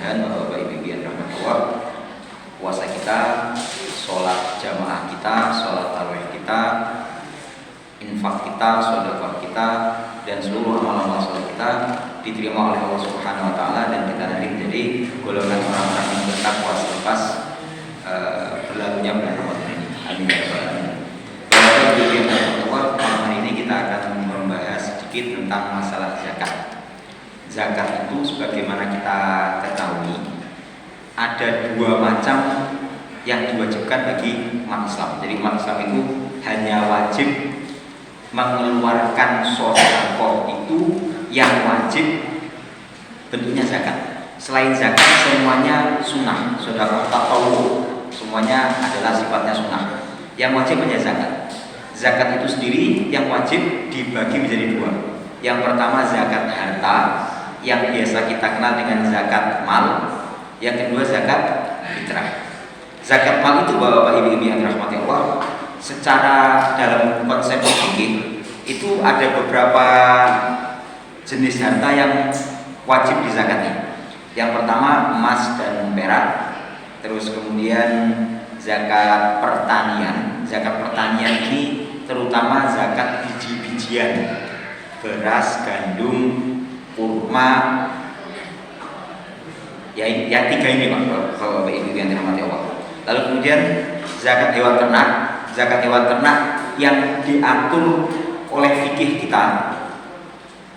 mudah-mudahan Bapak Ibu yang rahmat Allah, puasa kita, sholat jamaah kita, sholat tarawih kita, infak kita, sedekah kita, dan seluruh amal-amal sholat kita diterima oleh Allah Subhanahu Wa Taala, dan kita nanti menjadi golongan orang-orang yang bertakwa selepas berlalunya bulan Ramadan ini. Amin ya rabbal alamin. Bapak Ibu yang rahmat Allah, malam hari ini kita akan membahas sedikit tentang masalah zakat. Zakat itu sebagaimana kita ketahui ada dua macam yang diwajibkan bagi umat Islam. Jadi umat Islam itu hanya wajib mengeluarkan sedekah itu yang wajib bentuknya zakat. Selain zakat semuanya sunnah, sedekah tatawwu, semuanya adalah sifatnya sunnah. Yang wajib hanya zakat. Zakat itu sendiri yang wajib dibagi menjadi dua. Yang pertama zakat harta, yang biasa kita kenal dengan zakat mal. Yang kedua zakat fitrah. Zakat mal itu Bapak Ibu yang dirahmati Allah, secara dalam konsep fikih itu ada beberapa jenis harta yang wajib dizakati. Yang pertama emas dan perak, terus kemudian zakat pertanian. Zakat pertanian ini terutama zakat biji-bijian, beras, gandum, kurma, ya tiga ini Pak, kalau Ibu yang dirahmati Allah. Lalu kemudian zakat hewan ternak. Zakat hewan ternak yang diatur oleh fikih kita,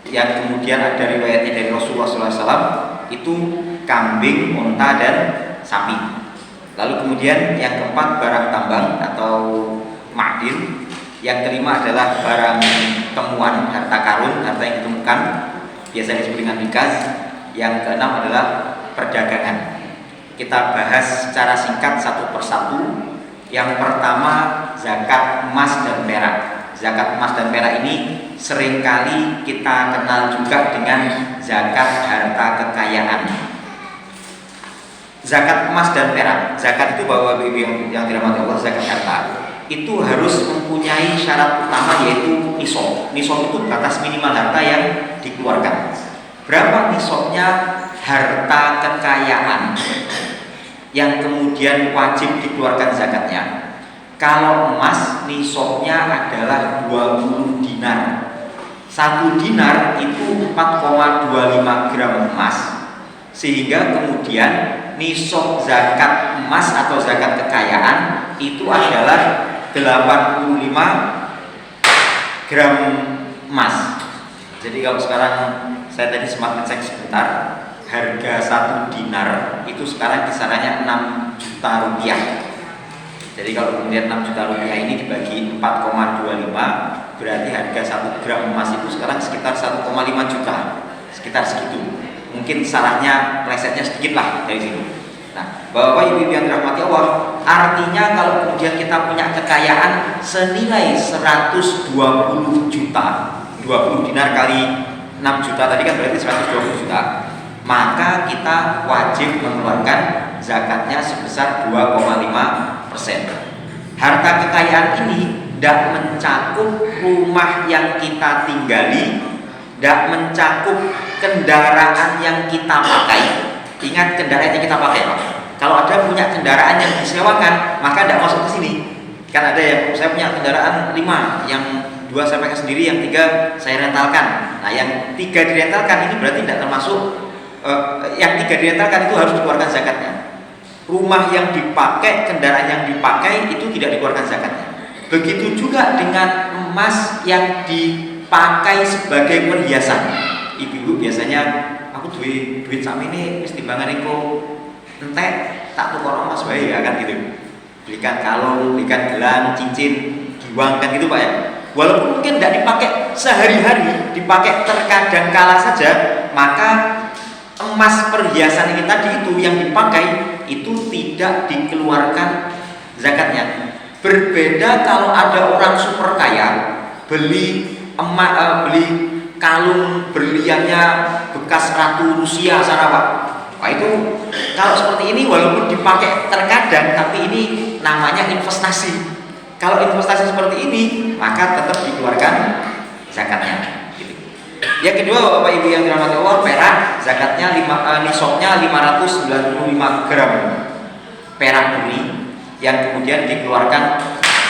yang kemudian ada riwayatnya dari Rasulullah SAW, itu kambing, unta, dan sapi. Lalu kemudian yang keempat barang tambang atau ma'din. Yang kelima adalah barang temuan, harta karun, harta yang ditemukan, biasa disebut dengan mikas. Yang keenam adalah perdagangan. Kita bahas secara singkat satu persatu. Yang pertama zakat emas dan perak. Zakat emas dan perak ini seringkali kita kenal juga dengan zakat harta kekayaan. Zakat emas dan perak, zakat itu Bapak Ibu yang dirahmati Allah, zakat harta itu harus mempunyai syarat utama, yaitu nisab. Nisab itu batas minimal harta yang dikeluarkan. Berapa nisabnya harta kekayaan yang kemudian wajib dikeluarkan zakatnya? Kalau emas nisabnya adalah 20 dinar. 1 dinar itu 4,25 gram emas. Sehingga kemudian nisab zakat emas atau zakat kekayaan itu adalah 85 gram emas. Jadi kalau sekarang saya tadi sempat ngecek sebentar, harga 1 dinar itu sekarang kisarannya 6 juta rupiah. Jadi kalau kemudian 6 juta rupiah ini dibagi 4,25, berarti harga 1 gram emas itu sekarang sekitar 1,5 juta, sekitar segitu. Mungkin salahnya, plesetnya sedikit lah dari situ. Nah, Bapak Ibu yang dirahmati Allah, artinya kalau kemudian kita punya kekayaan senilai 120 juta, 20 dinar kali 6 juta tadi kan berarti 120 juta, maka kita wajib mengeluarkan zakatnya sebesar 2,5%. Harta kekayaan ini tidak mencakup rumah yang kita tinggali, tidak mencakup kendaraan yang kita pakai. Ingat, kendaraan yang kita pakai, Pak. Kalau ada punya kendaraan yang disewakan, maka tidak masuk ke sini. Kan ada yang saya punya kendaraan 5, yang 2 saya pakai sendiri, yang 3 saya rentalkan. Nah, yang 3 direntalkan ini berarti tidak termasuk. Yang 3 direntalkan itu harus dikeluarkan zakatnya. Rumah yang dipakai, kendaraan yang dipakai itu tidak dikeluarkan zakatnya. Begitu juga dengan emas yang dipakai sebagai perhiasan. Ibu-ibu biasanya, aku duit sami ini mesti timbangan iku entek, tak tukar emas bae ya kan gitu. Belikan kalung, belikan gelang, cincin, giwang kan gitu Pak ya. Walaupun mungkin tidak dipakai sehari-hari, dipakai terkadang kala saja, maka emas perhiasan ini tadi itu yang dipakai itu tidak dikeluarkan zakatnya. Berbeda kalau ada orang super kaya beli beli kalung berliannya bekas ratu Rusia sana Pak. Wah itu kalau seperti ini walaupun dipakai terkadang, tapi ini namanya investasi. Kalau investasi seperti ini maka tetap dikeluarkan zakatnya. Gitu. Yang kedua, Bapak Ibu yang dirahmati Allah, perak zakatnya nisabnya 595 gram perak murni yang kemudian dikeluarkan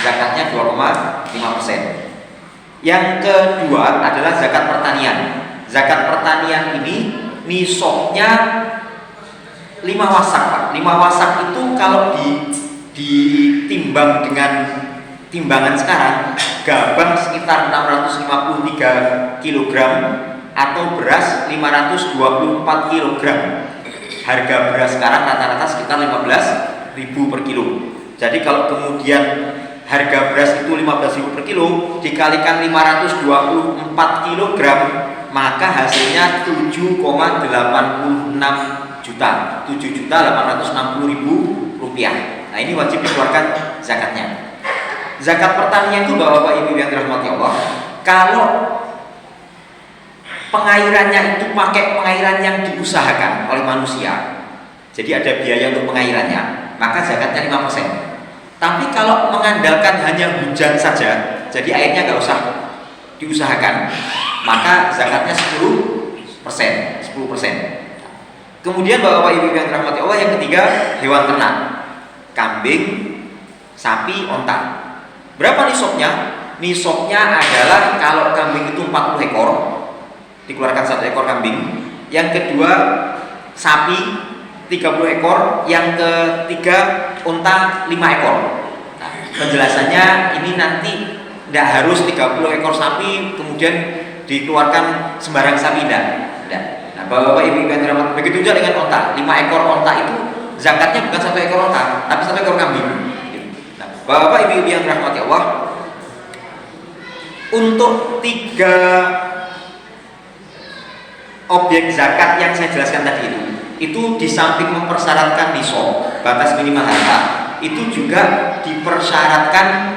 zakatnya 2,5%. Yang kedua adalah zakat pertanian. Zakat pertanian ini nisabnya 5 wasak, Pak. 5 wasak itu kalau ditimbang dengan timbangan sekarang, gabah sekitar 653 kg atau beras 524 kg. Harga beras sekarang rata-rata sekitar 15.000 per kilo. Jadi kalau kemudian harga beras itu 15.000 per kilo dikalikan 524 kg, maka hasilnya 7,86 juta, 7.860.000 rupiah. Nah, ini wajib dikeluarkan zakatnya. Zakat pertanian itu, Bapak Ibu yang dirahmati Allah, kalau pengairannya itu pakai pengairan yang diusahakan oleh manusia, jadi ada biaya untuk pengairannya, maka zakatnya 5%. Tapi kalau mengandalkan hanya hujan saja, jadi airnya nggak usah diusahakan, maka zakatnya 10%. Kemudian Bapak Ibu yang dirahmati Allah, yang ketiga hewan ternak, kambing, sapi, onta. Berapa nisabnya? Nisabnya adalah kalau kambing itu 40 ekor, dikeluarkan 1 ekor kambing. Yang kedua sapi 30 ekor, yang ketiga unta 5 ekor. Nah, penjelasannya ini nanti tidak harus 30 ekor sapi kemudian dikeluarkan sembarang sapi, tidak. Nah, Bapak Ibu yang dirahmati, begitu juga dengan unta. 5 ekor unta itu zakatnya bukan 1 ekor unta, tapi 1 ekor kambing. Nah, Bapak Ibu yang dirahmati Allah, untuk 3 objek zakat yang saya jelaskan tadi itu di samping mempersyaratkan nisab, batas minimal harta, itu juga dipersyaratkan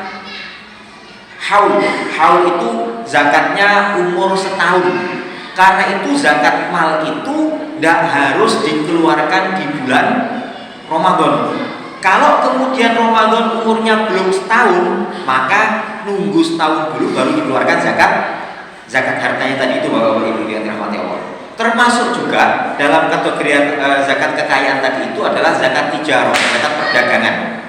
haul. Haul itu zakatnya umur setahun. Karena itu zakat mal itu tidak harus dikeluarkan di bulan Ramadan. Kalau kemudian Ramadan umurnya belum setahun, maka nunggu setahun dulu baru dikeluarkan zakat hartanya tadi itu, Bapak Ibu yang dirahmati Allah. Termasuk juga dalam kategori zakat kekayaan tadi itu adalah zakat tijarah, zakat perdagangan.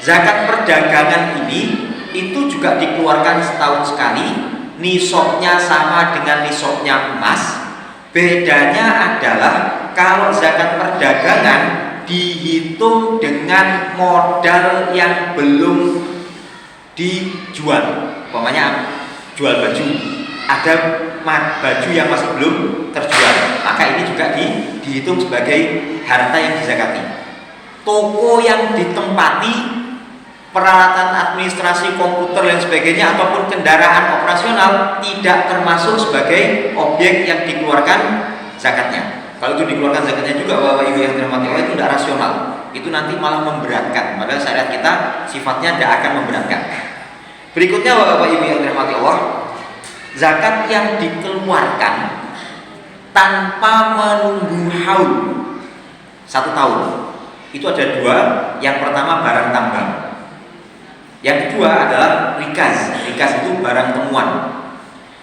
Zakat perdagangan ini itu juga dikeluarkan setahun sekali, nisabnya sama dengan nisabnya emas. Bedanya adalah kalau zakat perdagangan dihitung dengan modal yang belum dijual. Umpamanya jual baju, ada baju yang masih belum terjual, maka ini juga dihitung sebagai harta yang dizakati. Toko yang ditempati, peralatan administrasi komputer dan sebagainya, ataupun kendaraan operasional tidak termasuk sebagai objek yang dikeluarkan zakatnya. Kalau itu dikeluarkan zakatnya juga, Bapak Ibu yang dirahmati Allah, itu tidak rasional. Itu nanti malah memberatkan. Padahal syariat kita sifatnya tidak akan memberatkan. Berikutnya, Bapak Ibu yang dirahmati Allah, zakat yang dikeluarkan tanpa menunggu haul 1 tahun itu ada 2. Yang pertama barang tambang, yang kedua adalah rikas. Rikas itu barang temuan.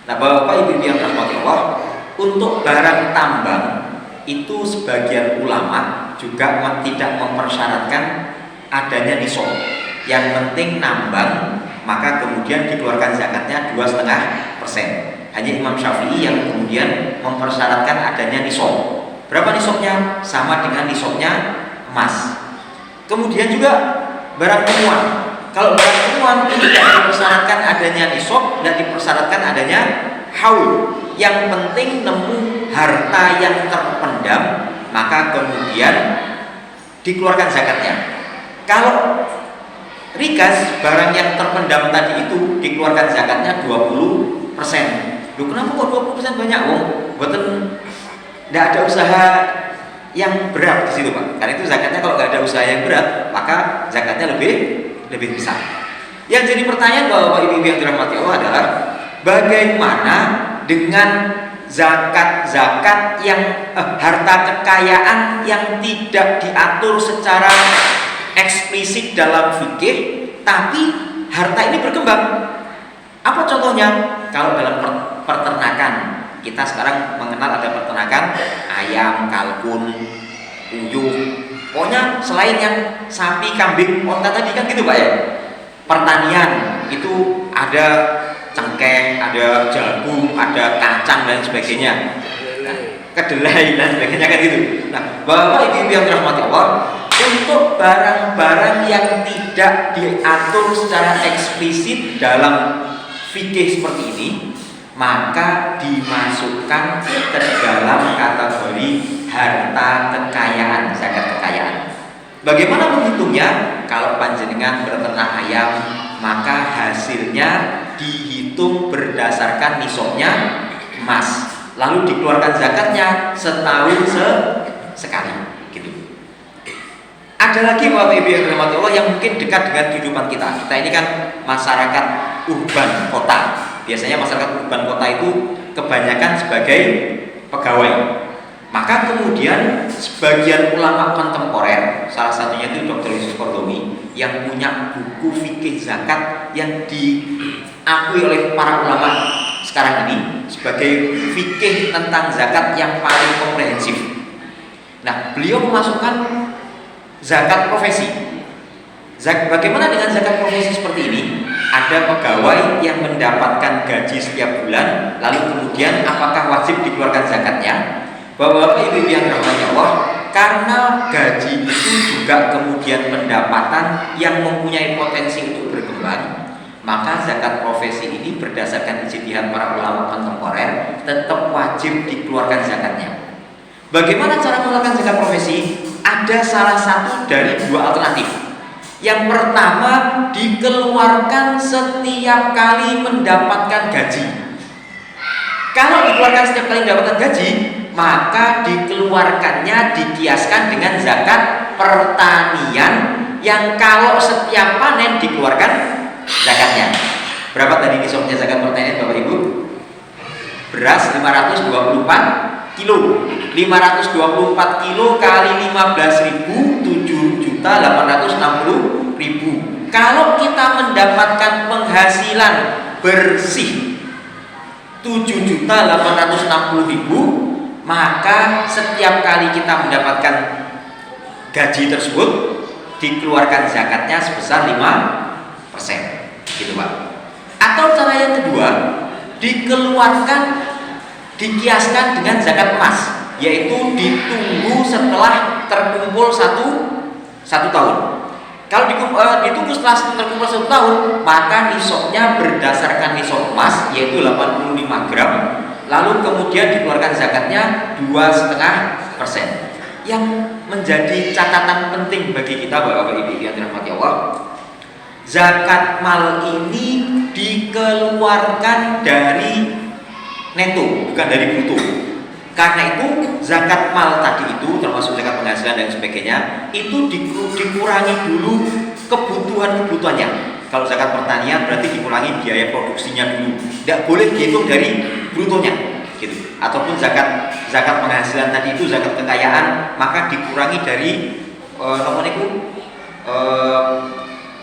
Nah, Bapak Ibu yang dirahmati Allah, untuk barang tambang itu sebagian ulama juga tidak mempersyaratkan adanya nisab. Yang penting nambang, maka kemudian dikeluarkan zakatnya 2,5%. Hanya Imam Syafi'i yang kemudian mempersyaratkan adanya nisab. Berapa nisabnya? Sama dengan nisabnya emas. Kemudian juga barang temuan. Kalau barang temuan itu tidak dipersyaratkan adanya nisab, tidak dipersyaratkan adanya haul. Yang penting nemu harta yang terpendam, maka kemudian dikeluarkan zakatnya. Kalau rikas, barang yang terpendam tadi itu dikeluarkan zakatnya 20%. Loh, kenapa kok 20% banyak, Wong? Betul, tidak ada usaha yang berat di situ, Pak. Karena itu zakatnya kalau nggak ada usaha yang berat, maka zakatnya lebih besar. Yang jadi pertanyaan Bapak Ibu yang dirahmati Allah adalah bagaimana dengan zakat yang harta kekayaan yang tidak diatur secara eksplisit dalam fikih, tapi harta ini berkembang. Apa contohnya? Kalau dalam peternakan, kita sekarang mengenal ada peternakan ayam, kalkun, uyuh. Pokoknya selain yang sapi, kambing, onta tadi kan gitu Pak ya. Pertanian itu ada cengkeh, ada jagung, ada kacang dan sebagainya. Nah, kedelai dan sebagainya kan gitu. Nah, Bapak Ibu yang dirahmati Allah, untuk barang-barang yang tidak diatur secara eksplisit dalam fikih seperti ini, maka dimasukkan ke dalam kategori harta kekayaan, zakat kekayaan. Bagaimana menghitungnya? Kalau panjenengan berternak ayam, maka hasilnya dihitung berdasarkan nisabnya emas, lalu dikeluarkan zakatnya setahun sekali. Gitu. Ada lagi Bapak Ibu yang dirahmati Allah yang mungkin dekat dengan kehidupan kita. Kita ini kan masyarakat urban kota. Biasanya masyarakat urban kota itu kebanyakan sebagai pegawai. Maka kemudian sebagian ulama kontemporer, salah satunya itu Dr. Yusuf Qaradawi, yang punya buku fikih zakat yang diakui oleh para ulama sekarang ini sebagai fikih tentang zakat yang paling komprehensif. Nah, beliau memasukkan zakat profesi. Bagaimana dengan zakat profesi seperti ini? Ada pegawai yang mendapatkan gaji setiap bulan, lalu kemudian apakah wajib dikeluarkan zakatnya? Bapak Ibu yang dirahmati Allah, karena gaji itu juga kemudian pendapatan yang mempunyai potensi untuk berkembang, maka zakat profesi ini berdasarkan ijtihad para ulama kontemporer tetap wajib dikeluarkan zakatnya. Bagaimana cara mengeluarkan zakat profesi? Ada salah satu dari dua alternatif. Yang pertama, dikeluarkan setiap kali mendapatkan gaji. Kalau dikeluarkan setiap kali mendapatkan gaji, maka dikeluarkannya dikiaskan dengan zakat pertanian yang kalau setiap panen dikeluarkan zakatnya. Berapa tadi nisabnya zakat pertanian Bapak Ibu? Beras 524 kilo. 524 kilo kali 15.000, 7.860.000. Kalau kita mendapatkan penghasilan bersih 7.860.000, maka setiap kali kita mendapatkan gaji tersebut dikeluarkan zakatnya sebesar 5%, gitu Pak. Atau cara yang kedua, dikeluarkan dikiaskan dengan zakat emas, yaitu ditunggu setelah terkumpul satu tahun. Kalau ditunggu setelah terkumpul 1 tahun, maka nisabnya berdasarkan nisab emas, yaitu 85 gram. Lalu kemudian dikeluarkan zakatnya 2,5%. Yang menjadi catatan penting bagi kita Bapak Ibu yang dirahmati Allah, zakat mal ini dikeluarkan dari neto, bukan dari bruto. Karena itu zakat mal tadi itu, termasuk zakat penghasilan dan sebagainya, itu dikurangi dulu kebutuhannya. Kalau zakat pertanian berarti dikurangi biaya produksinya dulu, tidak boleh dihitung dari brutonya, gitu. Ataupun zakat penghasilan tadi itu zakat kekayaan, maka dikurangi dari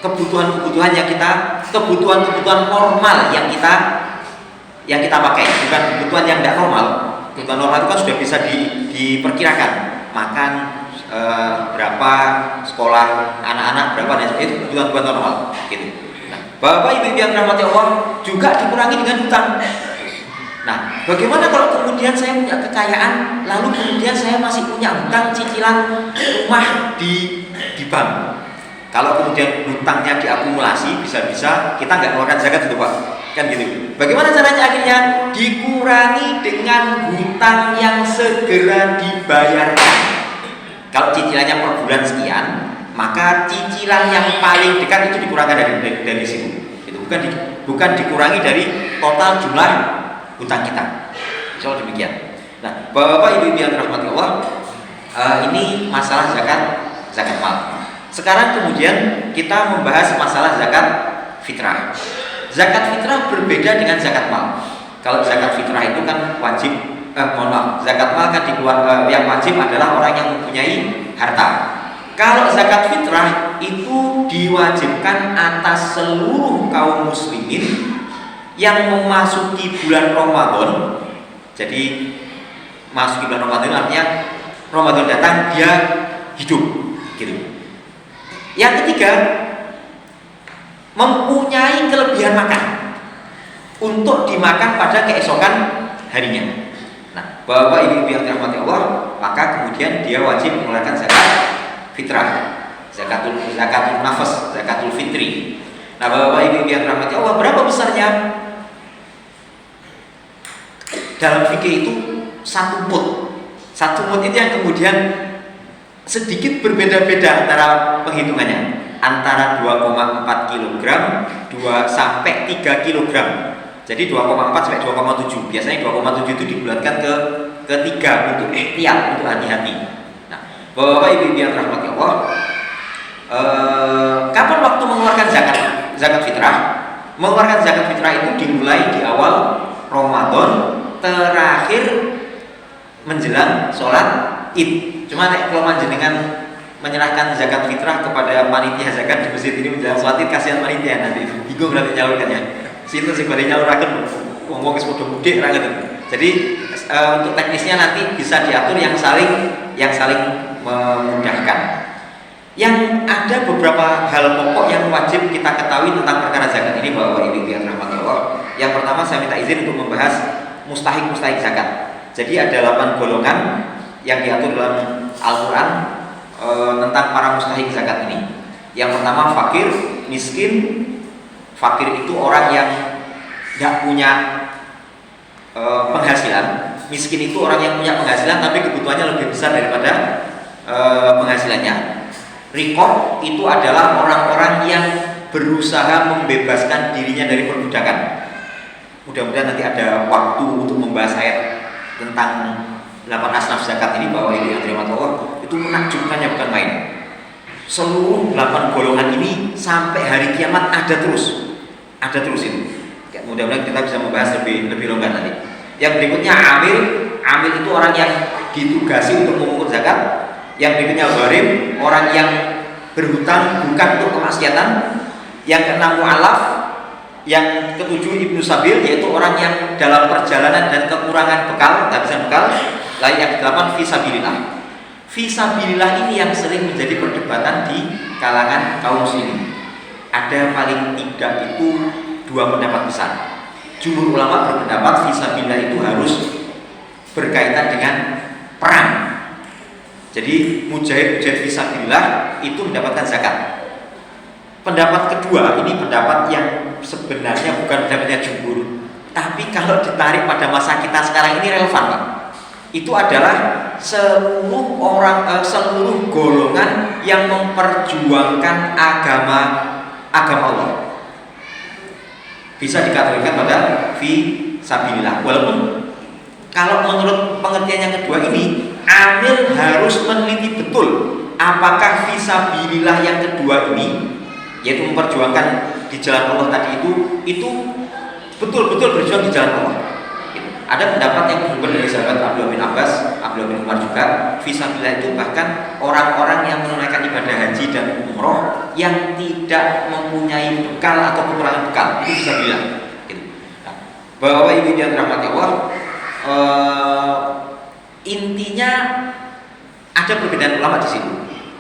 kebutuhan kebutuhan normal yang kita pakai, bukan kebutuhan yang tidak normal. Kebutuhan normal itu kan sudah bisa diperkirakan, makan berapa, sekolah anak-anak berapa, dan itu kebutuhan normal, gitu. Nah, Bapak Ibu yang dirahmati Allah, juga dikurangi dengan hutang. Nah, bagaimana kalau kemudian saya punya kekayaan, lalu kemudian saya masih punya hutang cicilan rumah di bank? Kalau kemudian hutangnya diakumulasi, bisa-bisa kita nggak mengeluarkan zakat itu Pak, kan gitu. Bagaimana caranya? Akhirnya dikurangi dengan hutang yang segera dibayarkan. Kalau cicilannya per bulan sekian, maka cicilan yang paling dekat itu dikurangkan dari situ. Itu bukan dikurangi dari total jumlah hutang kita. Insya Allah demikian. Nah, Bapak Ibu yang dirahmati Allah, ini masalah zakat mal. Sekarang kemudian kita membahas masalah zakat fitrah. Zakat fitrah berbeda dengan zakat mal. Kalau zakat fitrah itu kan wajib, zakat mal kan yang wajib adalah orang yang mempunyai harta. Kalau zakat fitrah itu diwajibkan atas seluruh kaum muslimin yang memasuki bulan Ramadan. Jadi masuki bulan Ramadan artinya Ramadan datang dia hidup gitu. Yang ketiga, mempunyai kelebihan makan untuk dimakan pada keesokan harinya. Nah, Bapak Ibu yang dirahmati Allah, maka kemudian dia wajib mengeluarkan zakat fitrah, zakatul nafas, zakatul fitri. Nah, Bapak Ibu yang dirahmati Allah, berapa besarnya? Dalam fikih itu 1 mud. 1 mud itu yang kemudian sedikit berbeda-beda antara penghitungannya, antara 2,4 kg 2 sampai 3 kg. Jadi 2,4 sampai 2,7. Biasanya 2,7 itu dibulatkan ke 3 untuk ihtiyat, untuk hati-hati. Nah, Bapak Ibu yang rahmati Allah, kapan waktu mengeluarkan zakat fitrah? Mengeluarkan zakat fitrah itu dimulai di awal Ramadan, terakhir menjelang sholat Id. Cuma kalau panjenengan menyerahkan zakat fitrah kepada panitia zakat di masjid ini menjelang sholat Id, kasihan panitia nanti bingung nanti nyalurkannya. Situ sih pada nyalurakan ngomong ke sepuluh mudik rakyat. Jadi untuk teknisnya nanti bisa diatur yang saling memudahkan. Yang ada beberapa hal pokok yang wajib kita ketahui tentang perkara zakat ini, Bapak Ibu yang rahmati Allah. Yang pertama saya minta izin untuk membahas mustahik zakat. Jadi ada 8 golongan yang diatur dalam Al-Quran tentang para mustahik zakat ini. Yang pertama fakir, miskin. Fakir itu orang yang tidak punya penghasilan. Miskin itu orang yang punya penghasilan tapi kebutuhannya lebih besar daripada penghasilannya. Rikob itu adalah orang-orang yang berusaha membebaskan dirinya dari perbudakan. Mudah-mudahan nanti ada waktu untuk membahas ayat tentang 8 asnaf zakat ini, bahwa ini yang terima Allah itu menakjubkannya bukan main. Seluruh 8 golongan ini sampai hari kiamat ada terus itu. Mudah-mudahan kita bisa membahas lebih longgar nanti. Yang berikutnya amil itu orang yang ditugasi untuk memungut zakat. Yang berikutnya gharim, orang yang berhutang bukan untuk kemaksiatan. Yang keenam mu'alaf. Yang ketujuh ibnu sabil, yaitu orang yang dalam perjalanan dan kekurangan bekal, kehabisan bekal. Lain yang ke-8 fisabilillah. Fisabilillah ini yang sering menjadi perdebatan di kalangan kaum muslimin. Ada paling tidak itu 2 pendapat besar. Jumhur ulama berpendapat fisabilillah itu harus berkaitan dengan perang. Jadi mujahid fisabilillah itu mendapatkan zakat. Pendapat kedua ini pendapat yang sebenarnya bukan pendapatnya jumhur, tapi kalau ditarik pada masa kita sekarang ini relevan, Pak. Itu adalah seluruh golongan yang memperjuangkan agama Allah. Bisa dikategorikan pada fisabilillah. Walaupun kalau menurut pengertian yang kedua ini, amil harus meneliti betul apakah fisabilillah yang kedua ini, yaitu memperjuangkan di jalan Allah tadi itu betul-betul berjuang di jalan Allah. Ada pendapat yang bersumber dari sahabat Abdullah bin Abbas, Abdullah bin Umar juga, fisabilillah itu bahkan orang-orang yang menunaikan ibadah haji dan umroh yang tidak mempunyai bekal atau kekurangan bekal, itu fisabilillah. Nah, Bapak Ibu yang dirahmati Allah, intinya ada perbedaan ulama di situ.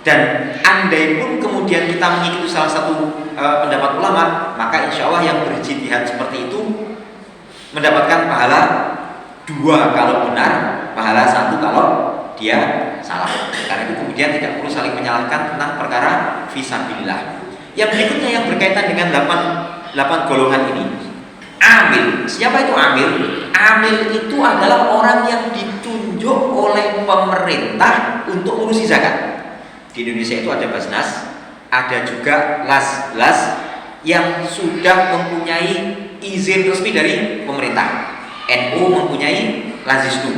Dan andai pun kemudian kita mengikuti salah satu pendapat ulama, maka insya Allah yang berjihad seperti itu mendapatkan pahala 2 kalau benar, pahala 1 kalau dia salah. Karena itu kemudian tidak perlu saling menyalahkan tentang perkara fisabilillah. Yang berikutnya yang berkaitan dengan 8 golongan ini, amil. Siapa itu amil? Amil itu adalah orang yang ditunjuk oleh pemerintah untuk ngurusi zakat. Di Indonesia itu ada Basnas, ada juga Las yang sudah mempunyai izin resmi dari pemerintah. NU mempunyai Lazisnu,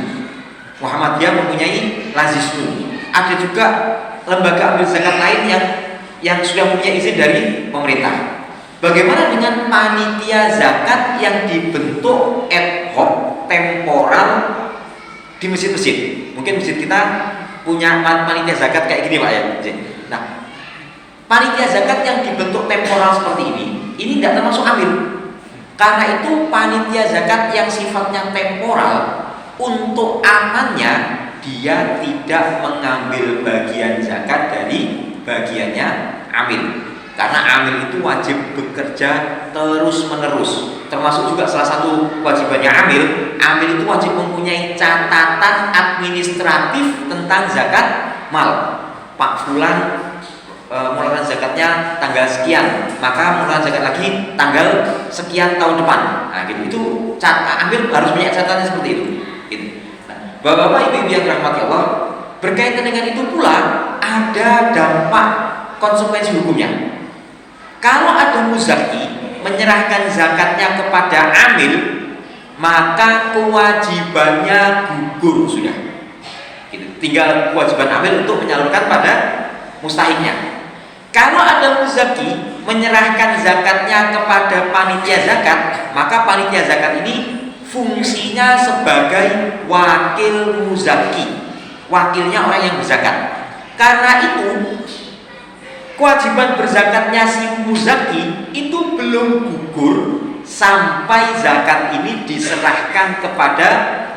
Muhammadiyah mempunyai Lazisnu. Ada juga lembaga amil zakat lain yang sudah mempunyai izin dari pemerintah. Bagaimana dengan panitia zakat yang dibentuk ad hoc temporal di masjid-masjid? Mungkin masjid kita punya panitia zakat kayak gini, Pak ya. Nah, panitia zakat yang dibentuk temporal seperti ini tidak termasuk amil. Karena itu panitia zakat yang sifatnya temporal untuk amannya dia tidak mengambil bagian zakat dari bagiannya amil. Karena amil itu wajib bekerja terus menerus. Termasuk juga salah satu kewajibannya amil itu wajib mempunyai catatan administratif tentang zakat mal. Pak Fulan mengeluarkan zakatnya tanggal sekian, maka mengeluarkan zakat lagi tanggal sekian tahun depan. Nah, gitu. Itu amil harus punya catatan seperti itu. Gitu. Nah, Bapak-bapak, Ibu-ibu yang dirahmati Allah, berkaitan dengan itu pula ada dampak konsekuensi hukumnya. Kalau ada muzaki menyerahkan zakatnya kepada amil, maka kewajibannya gugur sudah. Gitu. Tinggal kewajiban amil untuk menyalurkan pada mustahiknya. Kalau ada muzaki menyerahkan zakatnya kepada panitia zakat, maka panitia zakat ini fungsinya sebagai wakil muzaki, wakilnya orang yang berzakat. Karena itu kewajiban berzakatnya si muzaki itu belum gugur sampai zakat ini diserahkan kepada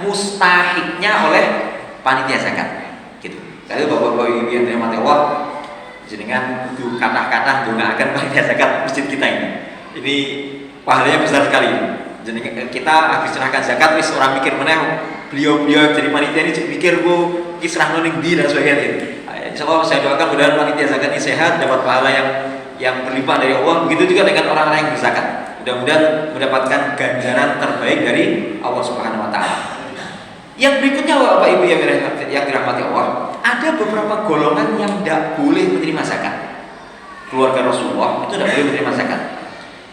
mustahiknya oleh panitia zakat. Gitu. Jadi Bapak-bapak Ibu yang dirahmati Allah, jenengan itu kata-kata akan panitia zakat masjid kita ini. Ini pahalanya besar sekali. Jadi kita habis serahkan zakat, wis orang mikir mana beliau-beliau jadi panitia ini mikir bu kisrah noning di dan sebagainya. Insyaallah saya doakan mudah-mudahan panitia zakat ini sehat, dapat pahala yang berlimpah dari Allah. Begitu juga dengan orang-orang yang berzakat. Mudah-mudahan mendapatkan ganjaran terbaik dari Allah Subhanahu wa taala. Yang berikutnya Bapak Ibu yang dirahmati Allah, ada beberapa golongan yang tidak boleh menerima zakat. Keluarga Rasulullah itu tidak boleh menerima zakat.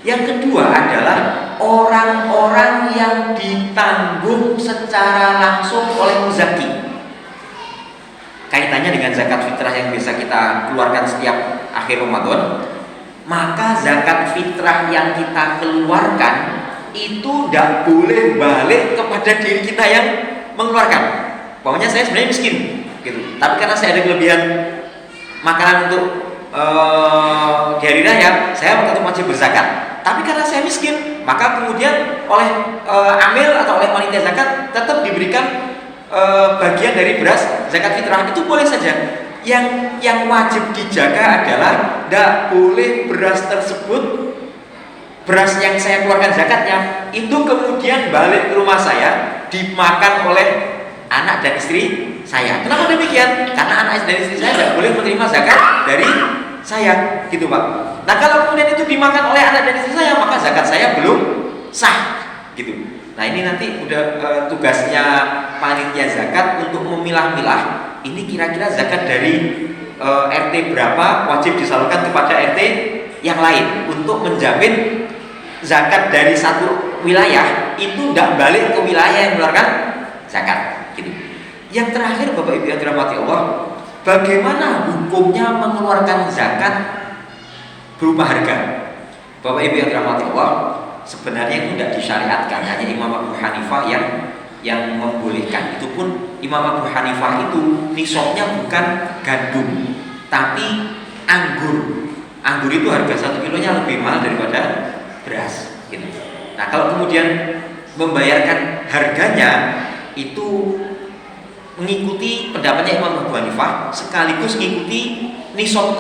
Yang kedua adalah orang-orang yang ditanggung secara langsung oleh muzaki. Kaitannya dengan zakat fitrah yang biasa kita keluarkan setiap akhir Ramadan, maka zakat fitrah yang kita keluarkan itu tidak boleh balik kepada diri kita yang mengeluarkan. Pokoknya saya sebenarnya miskin, gitu. Tapi karena saya ada kelebihan makanan untuk di hari raya, saya tetap wajib berzakat. Tapi karena saya miskin, maka kemudian oleh amil atau oleh panitia zakat tetap diberikan bagian dari beras zakat fitrah. Itu boleh saja. Yang wajib dijaga adalah tidak boleh beras tersebut, beras yang saya keluarkan zakatnya itu kemudian balik ke rumah saya dimakan oleh anak dan istri saya. Kenapa demikian? Karena anak dan istri saya tidak boleh menerima zakat dari saya, gitu Pak. Nah kalau kemudian itu dimakan oleh anak dan istri saya, maka zakat saya belum sah, gitu. Nah ini nanti udah tugasnya panitia zakat untuk memilah-milah. Ini kira-kira zakat dari RT berapa wajib disalurkan kepada RT yang lain untuk menjamin zakat dari satu wilayah itu tidak balik ke wilayah yang mengeluarkan zakat. Gitu. Yang terakhir Bapak Ibu yang dirahmati Allah, bagaimana hukumnya mengeluarkan zakat berupa harga? Bapak Ibu yang dirahmati Allah, sebenarnya itu tidak disyariatkan, hanya Imam Abu Hanifah yang membolehkan. Itu pun Imam Abu Hanifah itu nisabnya bukan gandum, tapi anggur. Anggur itu harga 1 kilonya lebih mahal daripada beras, gitu. Nah kalau kemudian membayarkan harganya itu mengikuti pendapatnya Imam Abu Hanifah, sekaligus mengikuti nisab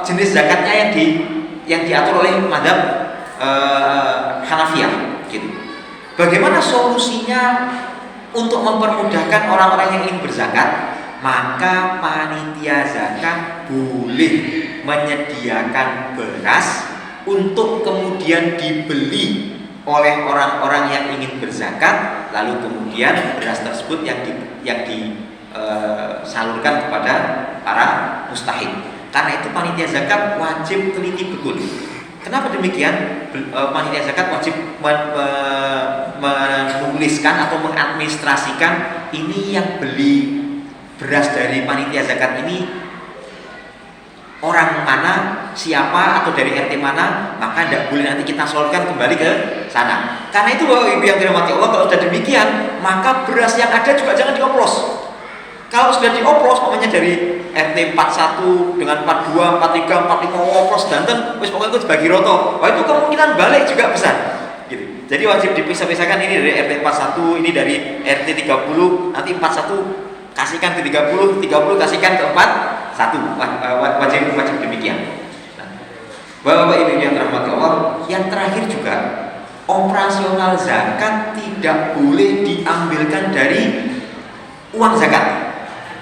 jenis zakatnya yang diatur oleh mazhab Hanafiyah, gitu. Bagaimana solusinya untuk mempermudahkan orang-orang yang ingin berzakat? Maka panitia zakat boleh menyediakan beras untuk kemudian dibeli oleh orang-orang yang ingin berzakat, lalu kemudian beras tersebut yang disalurkan kepada para mustahik. Karena itu panitia zakat wajib teliti betul. Kenapa demikian? Panitia zakat wajib menuliskan atau mengadministrasikan ini yang beli beras dari panitia zakat ini orang mana, siapa, atau dari RT mana, maka tidak boleh nanti kita salurkan kembali ke sana. Karena itu Bapak Ibu yang dirahmati Allah, kalau sudah demikian, maka beras yang ada juga jangan dioplos. Kalau sudah dioplos, namanya dari RT 41 dengan 42, 43, 45 oplos danten, wis pokoknya itu dibagi roto. Wah itu kemungkinan balik juga besar. Gitu. Jadi wajib dipisah-pisahkan, ini dari RT 41, ini dari RT 30, nanti 41 kasihkan ke 30, 30 kasihkan ke 41. Wajib demikian. Nah, Bapak Ibu yang dirahmati Allah, yang terakhir juga operasional zakat tidak boleh diambilkan dari uang zakat.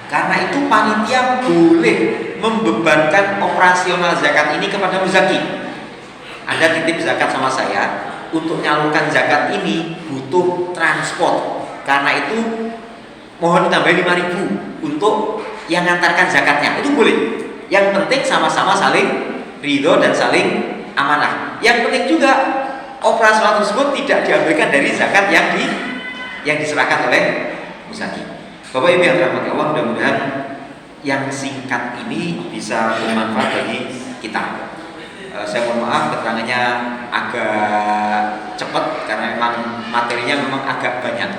Karena itu panitia boleh membebankan operasional zakat ini kepada muzaki. Anda titip zakat sama saya, untuk menyalurkan zakat ini butuh transport. Karena itu mohon ditambah 5.000 untuk yang ngantarkan zakatnya. Itu boleh. Yang penting sama-sama saling ridho dan saling amanah. Yang penting juga operasional tersebut tidak diambilkan dari zakat yang diserahkan oleh muzaki. Bapak Ibu yang dirahmati Allah, mudah-mudahan yang singkat ini bisa bermanfaat bagi kita. Saya mohon maaf keterangannya agak cepat karena memang materinya memang agak banyak.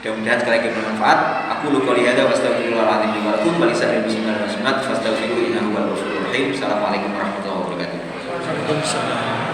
Mudah-mudahan sekali lagi bermanfaat. Aku lupa lihat wa astaghfirullahaladzim wa lakum wa lisa'il muslimin wal muslimat fastaghfiruhu innahu huwal ghafurur rahim. Assalamualaikum warahmatullahi wabarakatuh.